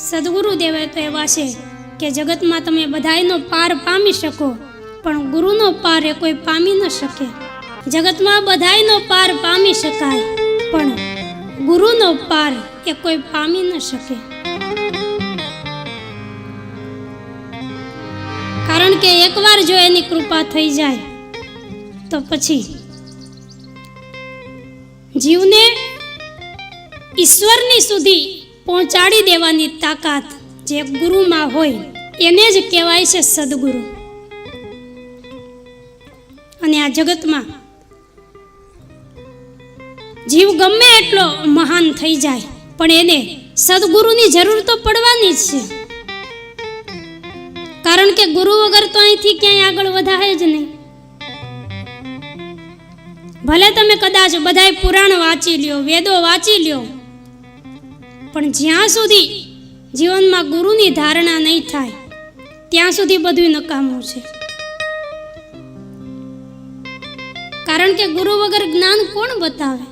સદગુરુદેવે તો એવા છે કે જગતમાં તમે બધાયનો પાર પામી શકો, પણ ગુરુનો પાર એ કોઈ પામી ન શકે. જગતમાં બધાયનો પાર પામી શકાય, પણ ગુરુનો પાર એ કોઈ પામી ન શકે. કારણ કે એકવાર જો એની કૃપા થઈ જાય તો પછી જીવને ઈશ્વરની સુધી પહોંચાડી દેવાની તાકાત જે ગુરુમાં હોય એને જ કહેવાય છે સદગુરુ. અને આ જગતમાં જીવ ગમે એટલો મહાન થઈ જાય પણ એને સદગુરુની જરૂર તો પડવાની જ છે. કારણ કે ગુરુ વગર તો અહીંથી ક્યાંય આગળ વધાય જ નહીં. ભલે તમે કદાચ બધાય પુરાણ વાંચી લ્યો, વેદો વાંચી લ્યો, પણ જ્યાં સુધી જીવનમાં ગુરુની ધારણા નહીં થાય ત્યાં સુધી બધું નકામું છે. કારણ કે ગુરુ વગર જ્ઞાન કોણ બતાવે?